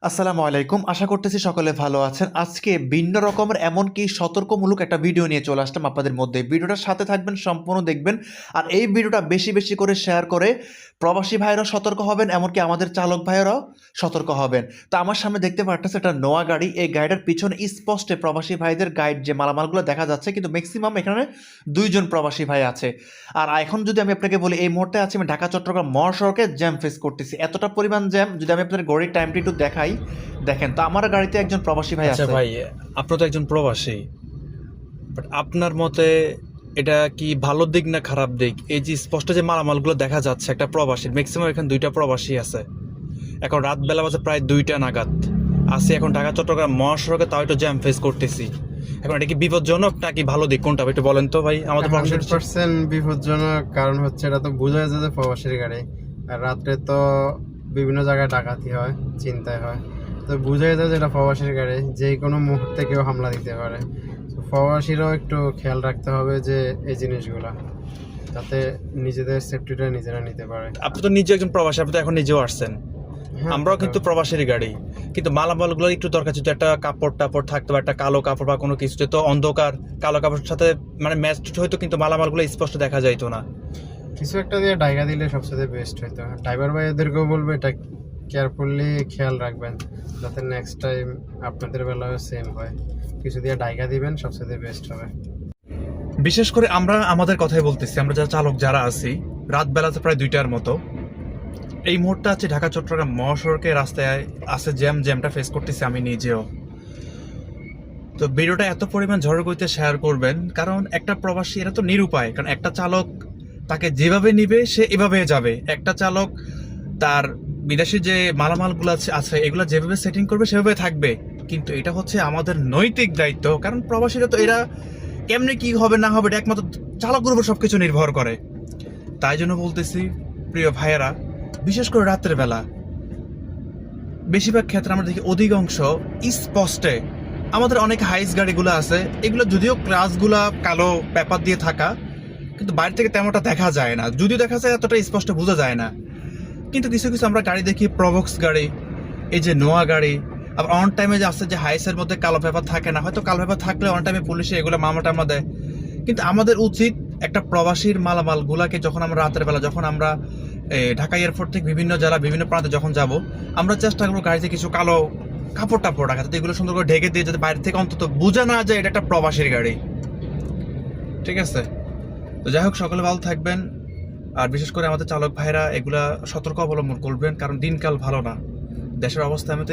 আসসালামু আলাইকুম। আশা করতেছি সকলে ভালো আছেন। আজকে ভিন্ন রকমের এমনকি সতর্কমূলক একটা ভিডিও নিয়ে চলে আসলাম আপনাদের মধ্যে। ভিডিওটার সাথে থাকবেন, সম্পূর্ণ দেখবেন। আর এই ভিডিওটা বেশি বেশি করে শেয়ার করে প্রবাসী ভাইয়েরাও সতর্ক হবেন, এমনকি আমাদের চালক ভাইয়েরাও সতর্ক হবেন। তো আমার সামনে দেখতে পারতেছে একটা নোয়া গাড়ি। এই গাড়িটার পিছনে স্পষ্টে প্রবাসী ভাইদের গাইড যে মালামালগুলো দেখা যাচ্ছে, কিন্তু ম্যাক্সিমাম এখানে 2 জন প্রবাসী ভাই আছে। আর এখন যদি আমি আপনাকে বলি, এই মুহূর্তে আছি আমি ঢাকা চট্টগ্রাম মহাসড়কে জ্যাম ফেস করতেছি। এতটা পরিমাণ জ্যাম, যদি আমি আপনাদের গাড়ির টাইমটা একটু দেখাই, দেখেন তো আমার গাড়িতে একজন প্রবাসী ভাই আচ্ছা আছে। ভাই, আপনি তো একজন প্রবাসী, বাট আপনার মতে এটা কি ভালো দিক না খারাপ দিক? এই যে স্পষ্ট যে মালামালগুলো দেখা যাচ্ছে একটা প্রবাসীর, ম্যাক্সিমাম এখানে 2টা প্রবাসী আছে। এখন রাত বেলা বাজে প্রায় 2টা নাগাদ আসি এখন ঢাকা চট্টগ্রাম মহাসড়কে, তাও একটু জ্যাম ফেস করতেছি। এখন এটা কি বিপজ্জনক নাকি ভালো দিক, কোনটা একটু বলেন তো ভাই আমাদের প্রবাসী। 100% বিপজ্জনক। কারণ হচ্ছে এটা তো বোঝা যায় যে প্রবাসীর গাড়ি, আর রাত্রে তো বিভিন্ন জায়গায় ডাকাতি হয়, চিন্তায় হয়, তো বোঝাই যায় যে এটা প্রবাসীর গাড়ি, যে কোনো মুহূর্তে কেউ হামলা দিতে পারে। তো প্রবাসীরাও একটু খেয়াল রাখতে হবে যে এই জিনিসগুলা, যাতে নিজেদের সেফটিটা নিজেরা নিতে পারে। আপনি তো নিজে একজন প্রবাসী, আপনি তো এখন নিজেও আসছেন। হ্যাঁ, আমরাও কিন্তু প্রবাসীর গাড়ি, কিন্তু মালামালগুলো একটু দরকার ছিল, একটা কাপড় টাপড় থাকতো বা একটা কালো কাপড় বা কোনো কিছু, তো অন্ধকার কালো কাপড়ের সাথে মানে ম্যাচ হয়তো, কিন্তু মালামালগুলো স্পষ্ট দেখা যাইতো না। কিছু একটা দিয়ে ডাইগা দিলে সবচেয়ে বেস্ট হইতো। ড্রাইভার ভাইদেরকেও বলবে এটা কেয়ারফুলি খেয়াল রাখবেন, যাতে নেক্সট টাইম আপনাদের বেলাও সেম হয়। কিছু দিয়ে ডাইগা দিবেন, সবচেয়ে বেস্ট হবে। বিশেষ করে আমরা আমাদের কথাই বলতেছি, আমরা যারা চালক যারা আছি, রাত বেলাতে প্রায় 2টার মতো এই মুহূর্তে আছে ঢাকা চট্টগ্রাম মহাসড়কে, রাস্তায় আছে জ্যামটা ফেস করতেছি আমি নিজেও। তো ভিডিওটা এত পরিমাণ ঝড় গতিতে শেয়ার করবেন, কারণ একটা প্রবাসী এরা তো নিরুপায়, কারণ একটা চালক তাকে যেভাবে নিবে সে এভাবে যাবে। একটা চালক তার বিদেশি যে মালামালগুলো আছে এগুলো যেভাবে সেটিং করবে সেভাবে থাকবে, কিন্তু এটা হচ্ছে আমাদের নৈতিক দায়িত্ব, কারণ প্রবাসীরা তো এরা কেমনে কি হবে না হবে এটা একমাত্র চালকের উপর সবকিছু নির্ভর করে। তাই জন্য বলতেছি প্রিয় ভাইয়েরা, বিশেষ করে রাতের বেলা বেশিরভাগ ক্ষেত্রে আমরা দেখি অধিকাংশ স্পষ্টে আমাদের অনেক হাইস গাড়িগুলো আছে, এগুলো যদিও ক্লাসগুলা কালো পেপার দিয়ে থাকা, কিন্তু বাইরে থেকে তেমনটা দেখা যায় না, যদিও দেখা যায় এতটা স্পষ্ট বোঝা যায় না। কিন্তু কিছু কিছু আমরা গাড়ি দেখি, প্রবক্স গাড়ি, এই যে নোয়া গাড়ি, আবার অন টাইমে যে আসছে যে হাইসের মধ্যে কালো পেপার থাকে না, হয়তো কালো পেপার থাকলে অন টাইমে পুলিশে এগুলো মামলা টামলা দেয়। কিন্তু আমাদের উচিত একটা প্রবাসীর মালামাল গুলাকে যখন আমরা রাতের বেলা, যখন আমরা ঢাকা এয়ারপোর্ট থেকে বিভিন্ন জেলা বিভিন্ন প্রান্তে যখন যাব, আমরা চেষ্টা করবো গাড়িতে কিছু কালো কাপড় টাপড় রাখা, যাতে এগুলো সুন্দর করে ঢেকে দিয়ে, যাতে বাইরে থেকে অন্তত বোঝা না যায় এটা একটা প্রবাসীর গাড়ি। ঠিক আছে? তো যাই হোক, সকলে ভালো থাকবেন। আর বিশেষ করে আমাদের চালক ভাইরা এগুলা সতর্ক অবলম্বন করবেন, কারণ দিনকাল ভালো না, দেশের অবস্থা এমনিতে